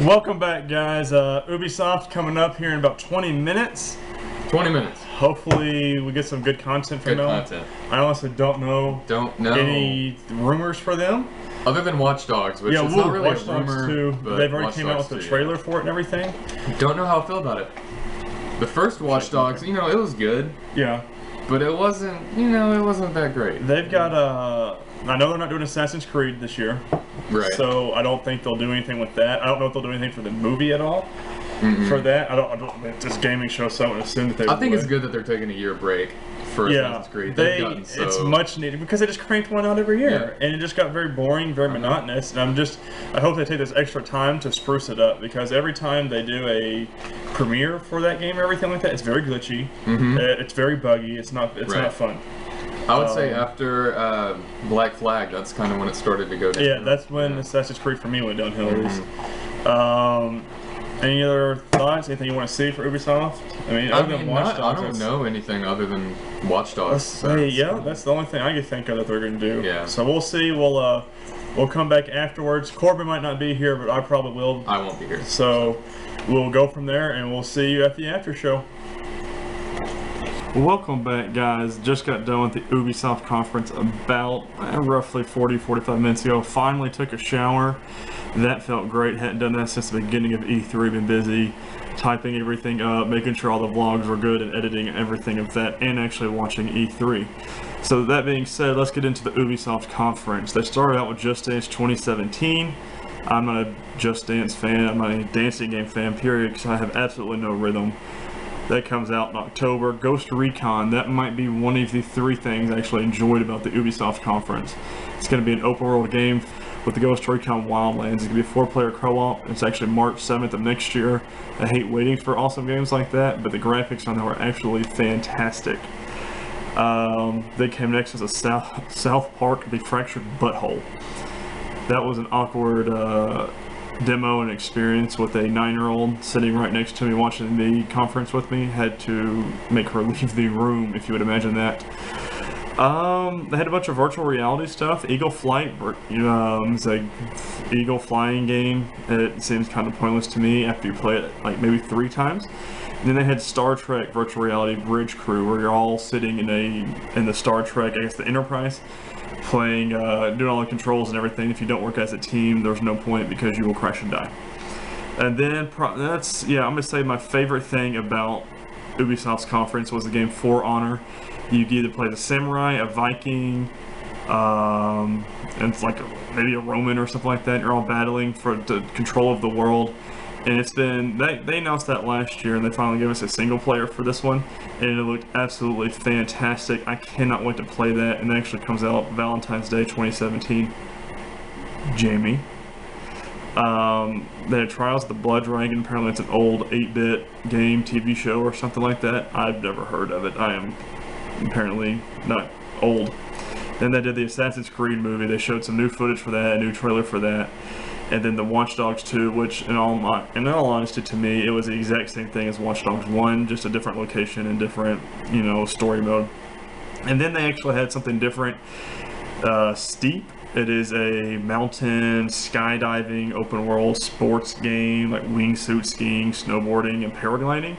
Welcome back, guys. Ubisoft coming up here in about 20 minutes. 20 minutes. Hopefully we get some good content from them. Content. I honestly don't know any rumors for them. Other than Watch Dogs, which is not really Watch a rumor, Dogs 2. but They've already Watch came out Dogs with the 2, trailer for it and everything. Don't know how I feel about it. The first Watch Dogs, you know, it was good. Yeah. But it wasn't, you know, it wasn't that great. They've got, I know they're not doing Assassin's Creed this year. Right. So I don't think they'll do anything with that. I don't know if they'll do anything for the movie at all. For that, I don't. It's this gaming show, so I would assume that they. I think it's good that they're taking a year break for Assassin's Creed. It's much needed because they just cranked one out every year, and it just got very boring, very monotonous. And I hope they take this extra time to spruce it up because every time they do a premiere for that game or everything like that, it's very glitchy. It's very buggy. It's not fun. I would say after Black Flag, that's kind of when it started to go down. Yeah, that's when Assassin's Creed for me went downhill at least. Any other thoughts? Anything you want to see for Ubisoft? Other than Watch Dogs, I don't know anything other than Watch Dogs. That's the only thing I can think of that they're going to do. Yeah. So we'll see. We'll come back afterwards. Corbin might not be here, but I probably will. I won't be here. So we'll go from there, and we'll see you at the after show. Welcome back, guys. Just got done with the Ubisoft conference about roughly 40-45 minutes ago. Finally took a shower. That felt great. Hadn't done that since the beginning of E3. Been busy typing everything up, making sure all the vlogs were good, and editing everything of that, and actually watching E3. So that being said, let's get into the Ubisoft conference. They started out with Just Dance 2017. I'm not a Just Dance fan. I'm not a dancing game fan, period, because I have absolutely no rhythm. That comes out in October. Ghost Recon, that might be one of the three things I actually enjoyed about the Ubisoft conference. It's going to be an open world game with the Ghost Recon Wildlands. It's going to be a 4-player co-op. It's actually March 7th of next year. I hate waiting for awesome games like that, but the graphics on them are actually fantastic. They came next as a South Park, The Fractured Butthole. That was an awkward demo and experience with a 9-year-old sitting right next to me watching the conference with me. Had to make her leave the room, if you would imagine that. They had a bunch of virtual reality stuff. Eagle Flight, it's a eagle flying game. It seems kind of pointless to me after you play it like maybe 3 times. And then they had Star Trek virtual reality Bridge Crew, where you're all sitting in the Star Trek, I guess the Enterprise, playing, doing all the controls and everything. If you don't work as a team, there's no point because you will crash and die. And then I'm gonna say my favorite thing about Ubisoft's conference was the game For Honor. You can either play the samurai, a Viking, and it's like maybe a Roman or something like that. You're all battling for the control of the world. And it's been, they announced that last year, and they finally gave us a single player for this one, and it looked absolutely fantastic. I cannot wait to play that, and it actually comes out Valentine's Day 2017. Jamie. They had Trials of the Blood Dragon. Apparently it's an old 8-bit game, TV show, or something like that. I've never heard of it. I am apparently not old. Then they did the Assassin's Creed movie. They showed some new footage for that, a new trailer for that. And then the Watch Dogs 2, which in all honesty to me, it was the exact same thing as Watch Dogs 1, just a different location and different, story mode. And then they actually had something different, Steep. It is a mountain skydiving open world sports game, like wingsuit skiing, snowboarding, and paragliding.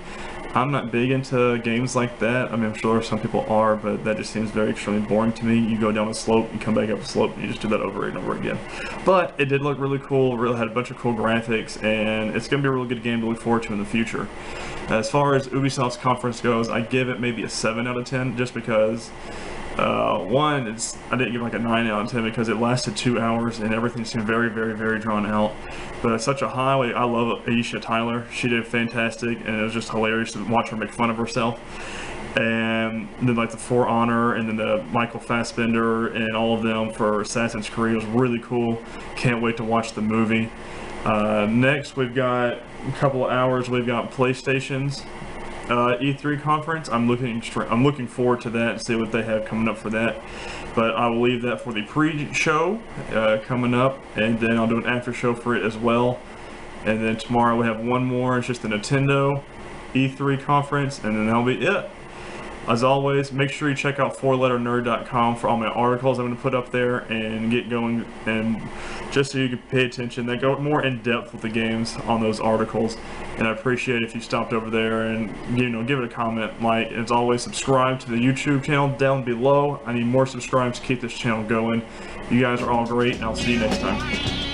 I'm not big into games like that. I'm sure some people are, but that just seems very extremely boring to me. You go down a slope, you come back up a slope, and you just do that over and over again. But it did look really cool, really had a bunch of cool graphics, and it's going to be a really good game to look forward to in the future. As far as Ubisoft's conference goes, I give it maybe a 7 out of 10, just because one, I didn't give like a 9 out of 10 because it lasted 2 hours and everything seemed very, very, very drawn out. But it's such a highlight. I love Aisha Tyler. She did fantastic, and it was just hilarious to watch her make fun of herself. And then like the For Honor, and then the Michael Fassbender and all of them for Assassin's Creed was really cool. Can't wait to watch the movie. Next, we've got a couple of hours. We've got PlayStation's E3 conference. I'm looking forward to that and see what they have coming up for that. But I will leave that for the pre-show coming up, and then I'll do an after show for it as well. And then tomorrow we have one more. It's just the Nintendo E3 conference, and then that'll be it. As always, make sure you check out 4letternerd.com for all my articles I'm going to put up there and get going, and just so you can pay attention. They go more in depth with the games on those articles, and I appreciate if you stopped over there and give it a comment. Like, as always, subscribe to the YouTube channel down below. I need more subscribers to keep this channel going. You guys are all great, and I'll see you next time.